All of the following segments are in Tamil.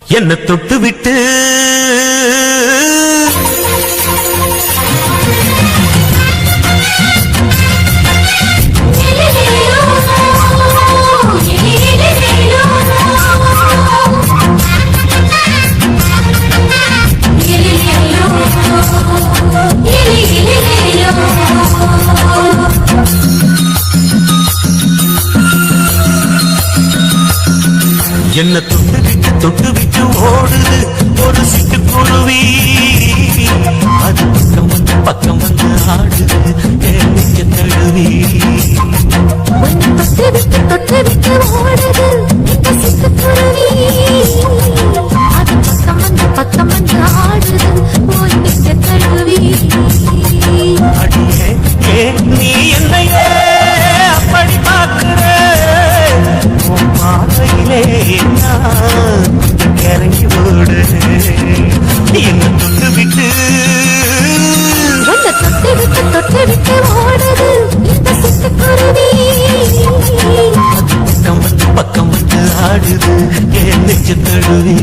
என்ன தொட்டு விட்டு என்ன தொட்டு விட்டு ஓடுது ஒரு சிட்டுக்குருவி அது பக்கம் வந்து ஆடுது நெஞ்ச தழுவி தொட்டு விட்டு ஓடுது இந்த சிட்டுக்குருவி அது பக்கம் வந்து ஆடுது நெஞ்ச தழுவி அடியே நீ என்னையே அப்படி பார்க்கிற மாலையிலே இறங்கி ஓடு என்ன தொட்டு விட்டு ஓடுது இந்த சிட்டுக்குருவி பக்கம் வந்து ஆடுது என் நெஞ்ச தழுவி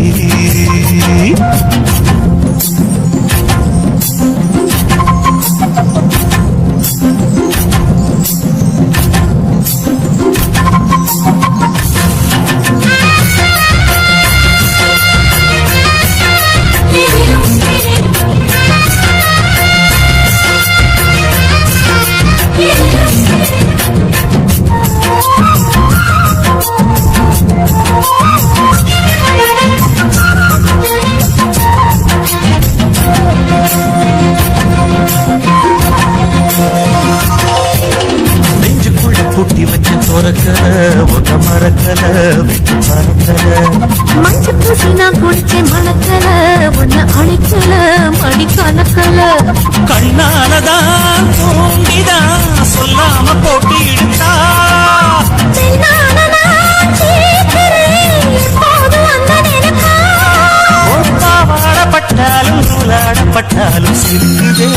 பூட்டி வச்ச தோறக்கல ஒட்ட மரக்கல விட்டு பறக்கல மஞ்ச பூசி நான் குடிச்சேன் மணக்கல ஒன்ன அழைக்கல மடி கணக்கல கண்ணாலதான் தூண்டிதான் சொல்லாம போட்டி இழுத்தா பாடப்பட்டாலும் நூலாடப்பட்டாலும் சிரிக்குதே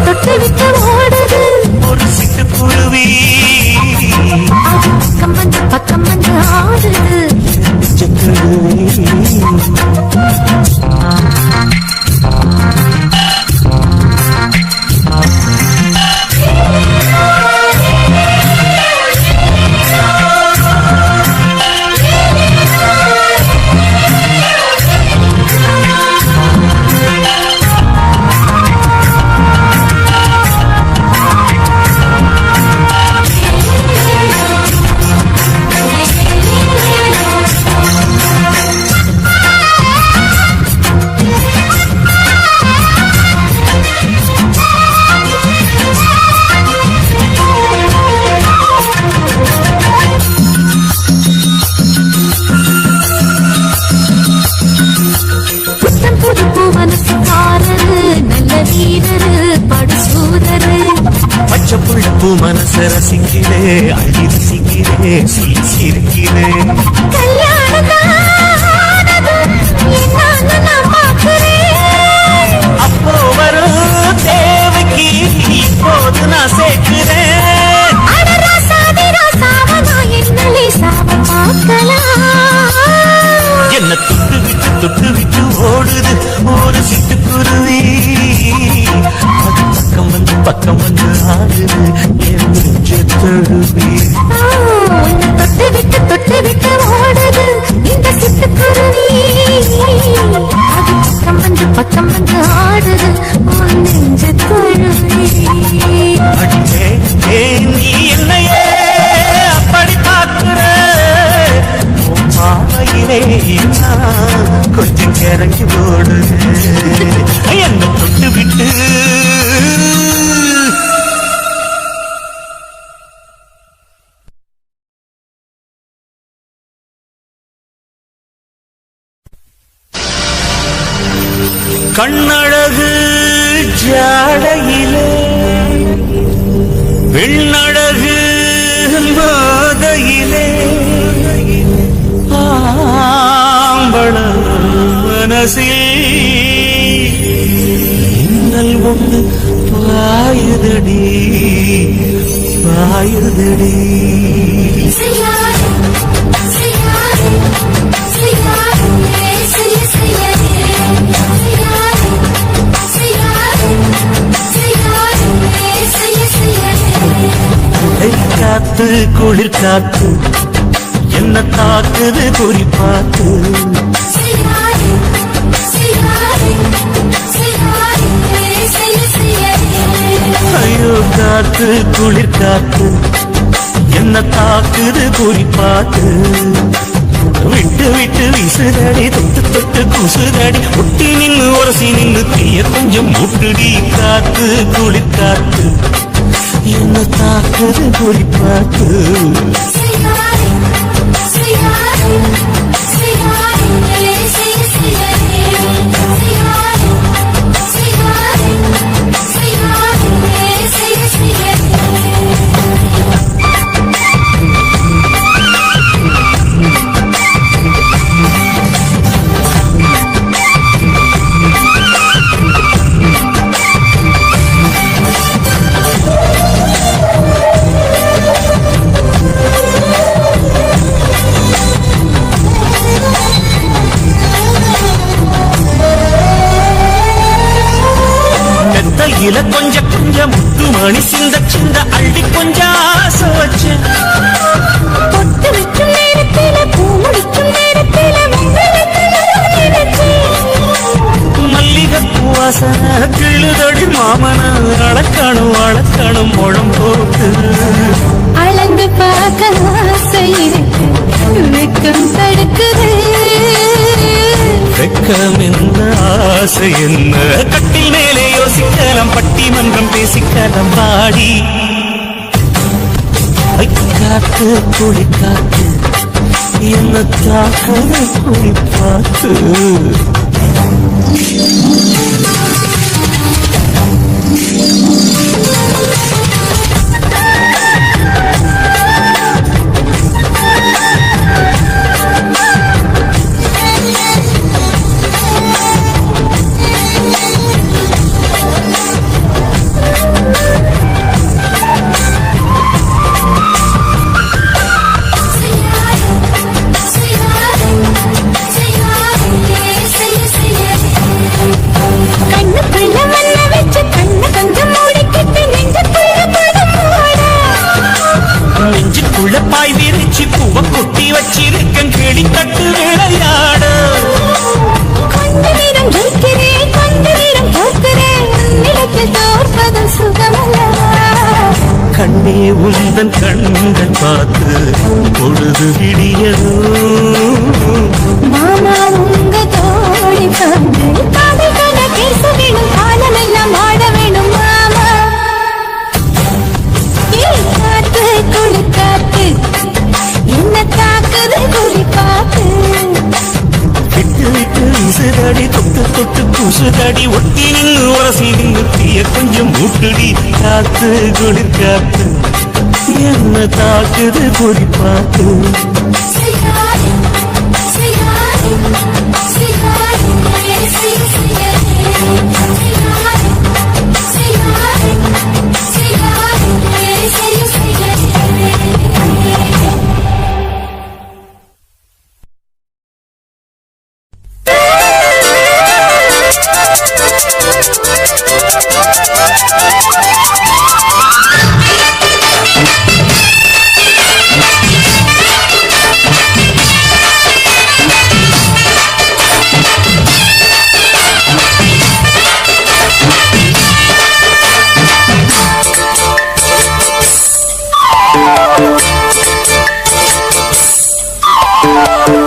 தொட்டு விட்டு ஓடுது ஒரு சிட்டுக்குருவி பக்கம் வந்து ஆடுது பச்சப்புள்ளப்பூ மனச ரசிக்கிறே அழி ரசிக்கிறே சொல்லி சிரிக்கிறே அப்போ வரும் தேவைக்கு இப்போது நான் சேர்க்கிறேன் என்ன தொட்டு விட்டு ஓடுது ஒரு சிட்டுக்குருவி பக்கம் வந்து ஆடுது என் நெஞ்ச தழுவி தொட்டு விட்டு ஓடுது இந்த சிட்டுக்குருவி பக்கம் வந்து ஆடுது நெஞ்ச தழுவி அடியே நீ என்னையே அப்படி பார்க்கிற மாலையிலே கொஞ்சம் இறங்கி ஓடு என்ன தொட்டு விட்டு கண்ணழகு ஜாடையிலே பெண்ணழகு போதையிலே ஆம்பள மனசில் இன்னல் ஒன்று பாயுதடி பாயுதடி காத்து குளிர் காத்து என்ன தாக்குது குறி பார்த்து ஐயோ காத்து குளிர் காத்து என்ன தாக்குது குறி பார்த்து விட்டு விட்டு வீசுதடி தொட்டு தொட்டு கூசுதடி ஒட்டி நின்னு உரசி நின்னு தீய கொஞ்சம் முட்டுடி காத்து குளிர் காத்து என்ன தாக்குது குறி பார்த்து இல கொஞ்ச கொஞ்ச முத்து மணி சிந்த சிந்த அள்ளி கொஞ்சம் ஆசை வச்சு பொட்டு வைக்கும் நேரத்தில பூ முடிக்கும் நேரத்தில மல்லிகை பூவாசன கிழுதடி மாமன அளக்கணும் அளக்கணும் முழம் போட்டு அளந்து பார்க்க ஆசை இருக்கு வெக்கம் தடுக்குது வெக்கம் என்ன ஆசை என்ன கட்டில் மேலே யோசிக்கலாம் பட்டிமன்றம் பேசிக்கலாம் பாடி காத்து குழி காத்து என்ன தாக்குது குழி பார்த்து பாய் விரிச்சு பூவ கொட்டி வச்சிருக்கன் கிளி தட்டு விளையாட கொஞ்ச நேரம் ஜெயிக்கிறேன் கொஞ்ச நேரம் தோற்கிறேன் நிலத்தில் தோற்பதும் சுகமல்லவா கண்ணே உந்தன் கண்கள் பார்த்து பொழுது விடியதோ மாமா உங்க தோழி பங்கு காதல்கான பேச வேணும் காலமெல்லாம் ஆட வேணும் மாமா காத்து குளி காத்து என்ன தாக்குது குறி பார்த்து விட்டு விட்டு வீசுதடி தொட்டு தொட்டு கூசுதடி ஒட்டி நின்று உரசி நின்று தீய கொஞ்சம் மூட்டுடி காத்து குளிர் காத்து என்ன தாக்குது குறி பார்த்து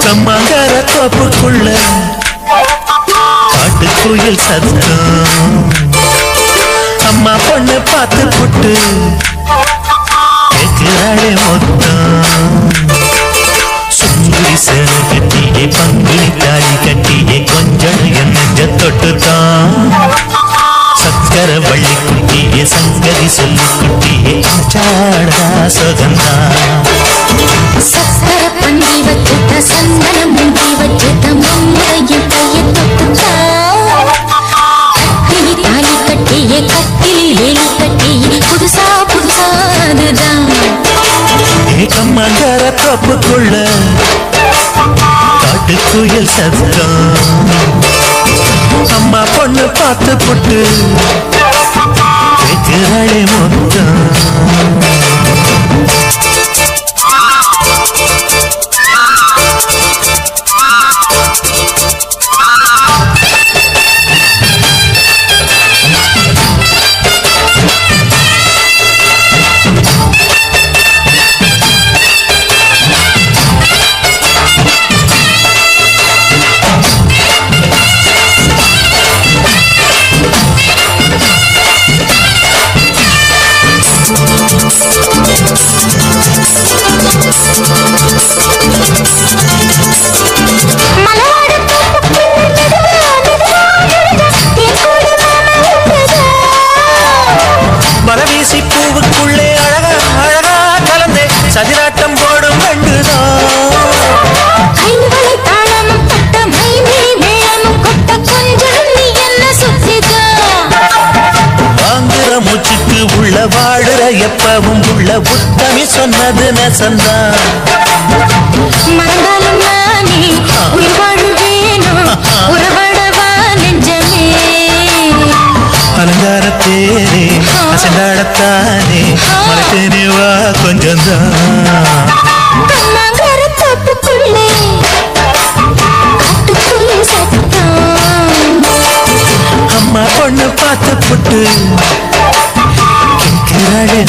கம்மாங்கர தோப்புக்குள்ள காட்டுக்குயில் சத்தம் அம்மா பொண்ணு பார்த்து புட்டு கேட்கிறாளே மொத்தம் சுங்குடி சேர கட்டியே பங்குனி தாலி கட்டியே கொஞ்சம் என் நெஞ்ச தொட்டுதான் சக்கர வள்ளி குட்டியே சங்கதி சொல்லி குட்டியே சாடா சுகந்தா சக்கர பந்தி வச்சுட்ட சந்தனம் முந்தி வச்சுட்ட மம்மையின் கையை தொட்டுட்டா கட்டிலி தாலி கட்டியே கட்டிலி வேலி கட்டியே புதுசா புதுசாதுதான் கம்மாங்கர தோப்புக்குள்ள காட்டுக்குயில் சத்தம் அம்மா பொண்ணு பார்த்து புட்டு கேட்கிறாளே மொத்தம் மலவீசி பூவுக்குள்ளே அழகா அழகா கலந்தே சதிராட்டம் போடும் கண்டுதான் கைவளை தாளமும் தட்ட மைமேனி மேளமும் கொட்ட கொஞ்சம் நீ என்ன சுத்திதா வாங்குற மூச்சுக்கு உள்ள வாடுற எப்பவும் உள்ள உத்தமி சொன்னது நெசந்தான் மறந்தாலும் நானே உயிர் வாழ்வேனோ உறவடவா நெஞ்சமே அலங்காரத்தேனே அசங்காடத்தானே மலைத்தேனே வா கொஞ்சம் தான் கண்ணாங்கர தோப்புக்குள்ளே காட்டுக்குள்ளே சத்தம் அம்மா பொண்ணு பார்த்து புட்டு கேட்கிறாளே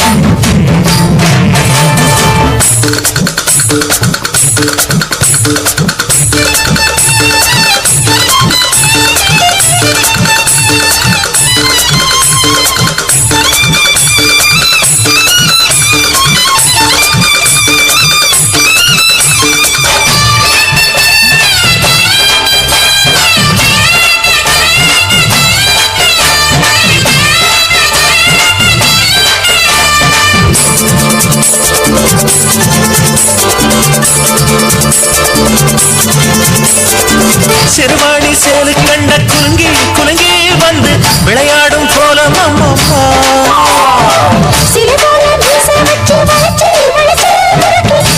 சிறுவாணி சேலு கண்ட குலுங்கி குலுங்கி வந்து விளையாடும் கோலம் அம்மம்மா சிறுபால மீசை வச்சு வளைச்சு வளைச்சு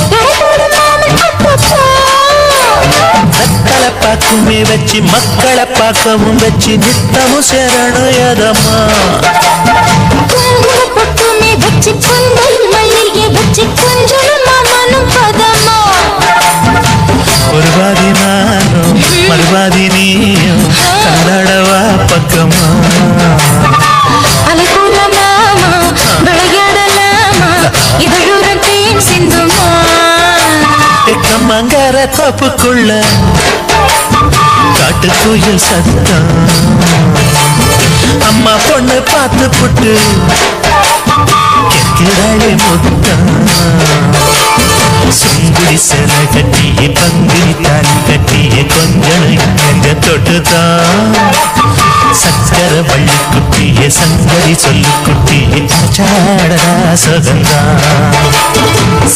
நடக்கூடும் மாமன் அப்பப்பா மக்களை பார்க்குமே வச்சு மக்களை பார்க்கவும் வச்சு நித்தமும் சேரணும் எதம்மா குங்கும பொட்டுமே வச்சு குந்தல் மல்லிகை வச்சு கொஞ்சம் மாமனும் பதமா ஒரு பாதி நானும் மறுபாதி நீயும் கண்டடவா பக்கமா அலைக்கூட மாமா விளையாடலாமா இதழுடன் தேன் சிந்துமா தெக்கம்மங்கர தப்புக்குள்ள காட்டுக்குயில் சத்தம் அம்மா பொண்ணு பார்த்து புட்டு கேட்கிறாளே முத்தம் சுங்குடி செல கட்டிய பங்குனி தாலி கட்டிய கொஞ்சம் நெஞ்ச தொட்டுதான் சக்கர வள்ளி குட்டிய சங்கரி சொல்லு குட்டிய சாடரா சுகந்தான்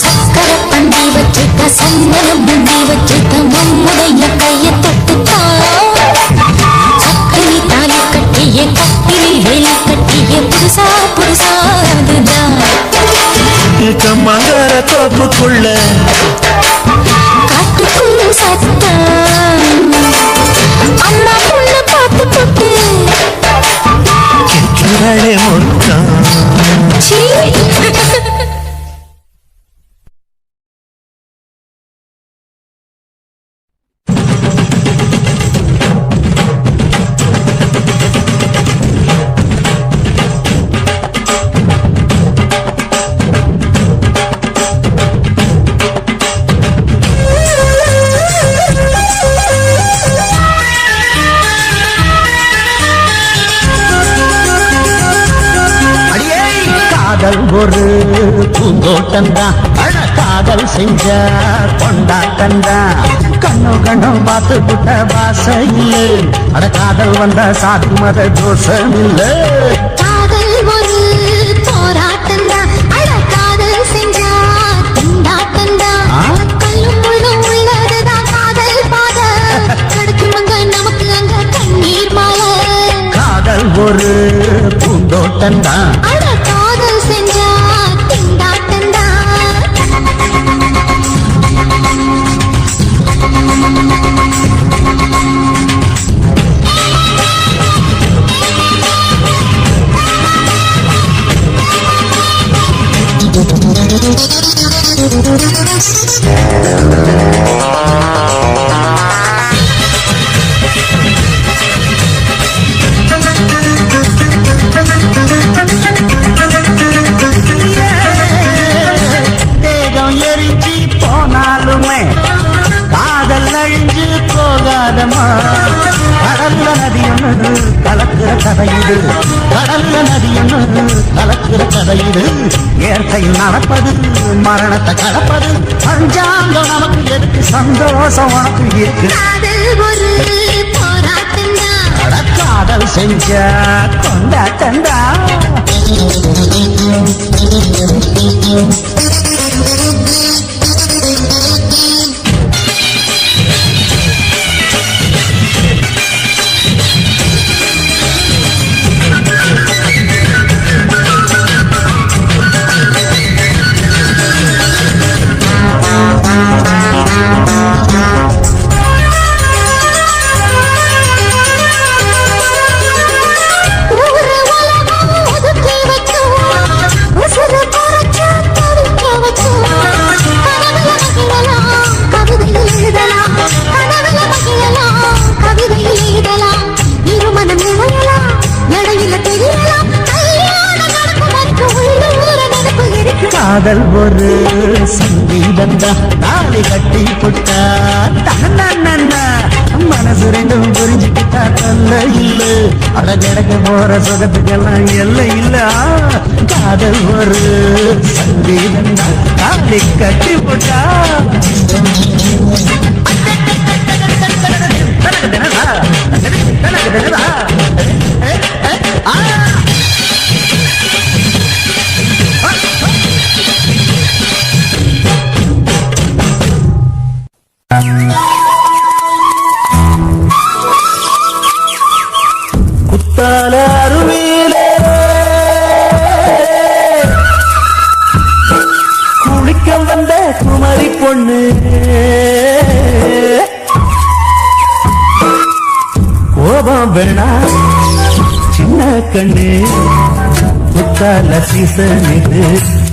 சக்கர பந்தி வச்சுக்க சந்தனம் பந்தி வச்சுக்க நம்முடைய கையை தொட்டுத்தான் சக்கரி தாலி கட்டிய கட்டிலி வேலி கட்டிய புதுசா புதுசா அதுதான் மங்கர தோப்புக்குள்ள காட்டுக்குள்ள சத்தம் அம்மா பொண்ணு பார்த்து போட்டு கேட்கிறாளே முத்தம் சீ காதல் ஒரு பூந்தோட்டம்தான் காதல் செஞ்ச கொண்டாட்டம்தான் கண்ணு கண்ணு பார்த்து விட்ட வாசையில்லை அட காதல் வந்த சாதி மத தோஷம் இல்லை காதல் ஒரு போராட்டம்தான் அட காதல் செஞ்சா திண்டாட்டம்தான் கல்லும் முள்ளும் உள்ளதுதான் காதல் பாத கிடைக்குமங்க நமக்கு அங்க கண்ணீர் மாலை காதல் ஒரு பூந்தோட்டம்தான் அட காதல் செஞ்சா திண்டாட்டம்தான் தேகம் எரிஞ்சி போனாலுமே காதல் அழிஞ்சு போகாதமா கடல்ல நதி ஒன்று கலக்கிற கதையிடு கடல்ல நதி ஒன்று கலக்கிற கதையிடு இயற்கையில் நடப்பது மரணத்தை கலப்பது பஞ்சாங்கம் நமக்கு எதுக்கு சந்தோஷம் உனக்கு இருக்கு காதல் ஒரு போராட்டம்தான் காதல் செஞ்ச கொண்டாட்டண்டா காதல் ஒரு சங்கீதந்தா நாளை கட்டி புட்டா தன்னா மனசு ரெண்டும் புரிஞ்சுக்கிட்டா தல்ல இல்ல அடகடக்க போற சுகத்துக்கெல்லாம் எல்லை இல்ல காதல் ஒரு சங்கீதந்தா நாளை கட்டி புட்டா குத்தால அருவியிலே குளிக்க வந்த குமரி பொண்ணு கோபம் வேணா சின்ன கண்ணு குத்தால சீசன் இது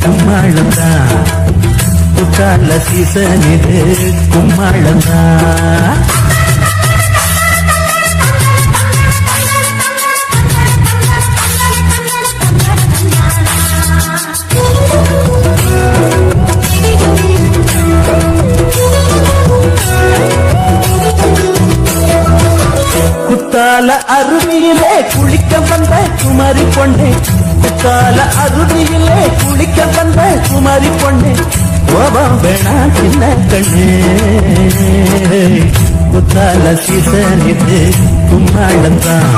கும்மாளம்தான் குத்தால சீசன் இது கும்மாளம்தான் குத்தால அருவியிலே குளிக்க வந்த குமரி பொண்ணு குத்தால அருவியிலே குளிக்க வந்த குமரி பொண்ணு கோபம் வேணா சின்ன கண்ணு குத்தால சீசன் இது கும்மாளம்தான்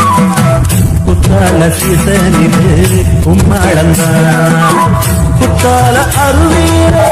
குத்தால சீசன் இது கும்மாளம்தான் குத்தால அருவியிலே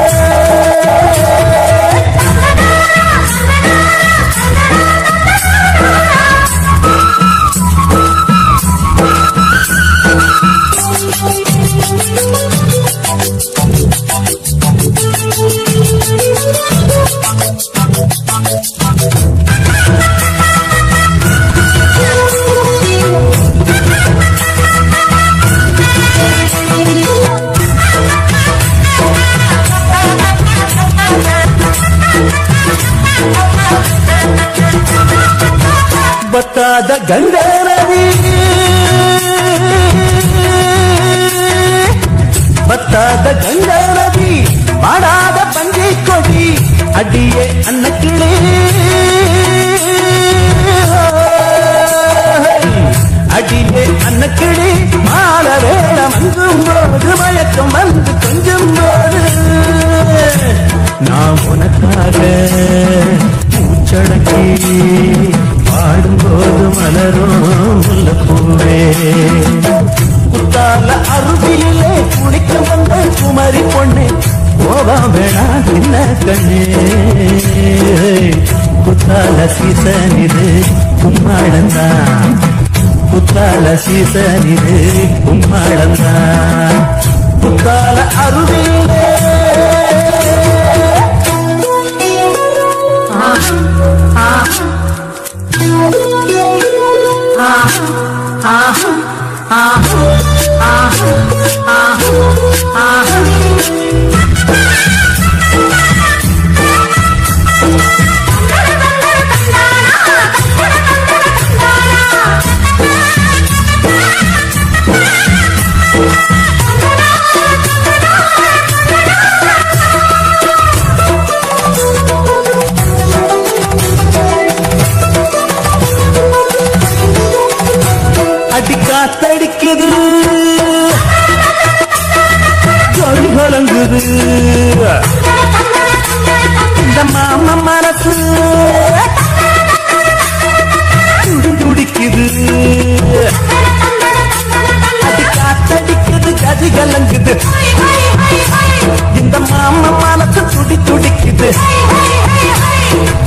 பத்தாத கங்கா நதி பத்தாத கங்கா நதி பாடாத பஞ்சை கொடி அடியே அன்னக்கிளே அடியே அன்னக்கிளே மால வேடம் அங்கும் போது மயக்கம் வந்து கொஞ்சம் போது நான் உனக்காக மூச்சடக்கி பாடும்போது மலரும் முல்லப்பூவே குத்தால அருவியிலே குளிக்க வந்த குமரி பொண்ணு கோபம் வேணா சின்ன கண்ணே குத்தால சீசன் இது கும்மாளந்தான் குத்தால சீசன் இது கும்மாளந்தான் குத்தால அருவியிலே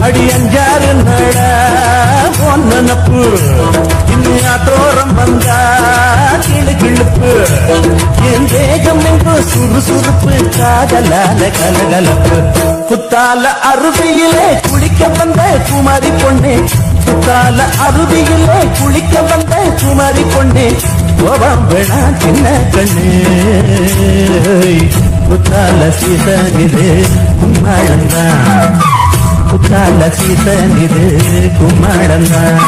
அடி அஞ்சாறு நட பொன்னப்பு இன்னும் தோறம் வந்தா கிளு கிழுப்பு என் தேகம் எங்கோ சுறுசுறுப்பு காதலால கலகலப்பு குத்தால அருவியிலே குளிக்க வந்த குமாரி பொண்ணே குத்தால அருவியிலே குளிக்க வந்த குமாரி பொண்ணே கோபம் வேணா சின்ன கண்ணே குத்தால சீதனிது கும்மாளந்தான் குத்தால சீதனிது கும்மாளந்தான்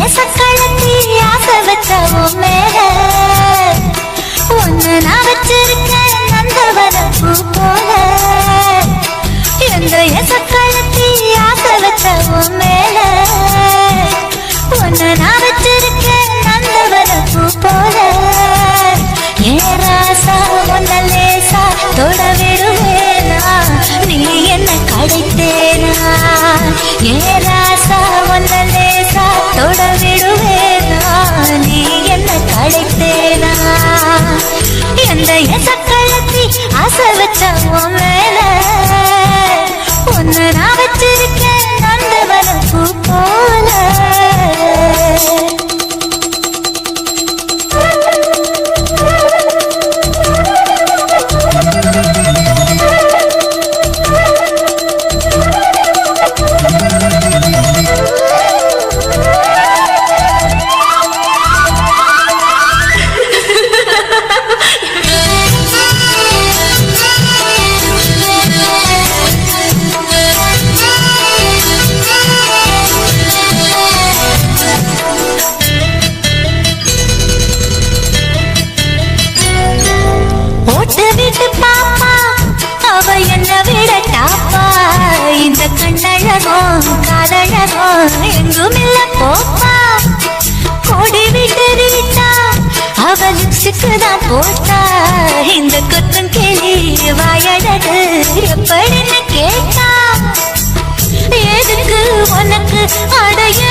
சக்களத்தி ஆசை வச்ச மேல ஒன்னு நான் வச்சிருக்கேன் நந்தவனப்பூ போல எந்த சக்களத்தி ஆசை வச்ச மேல ஒன்னு நான் வச்சிருக்கேன் நந்தவனப்பூ போல ஏராசா ஒன்ன லேசா தொட விடுவேனா நீ என்ன கடைத்தேனா ஏராசா ஒன்ன லேசா தொட விடுவேனா நீ என்ன கடைத்தேனா எந்த சக்களத்தி ஆசை வச்ச மேல ஒன்னு நான் வச்சிருக்கேன் நந்தவனப்பூ போல இந்த கண்ணழகும் காதழகும் எங்குமில்ல போப்பா கொடி விட்டு ரீட்டா அவ லிப்ஸுக்குதான் போட்டா இந்த கொத்தம் கிளி வாயழகு எப்படின்னு கேட்டா எதுக்கு உனக்கு அடைய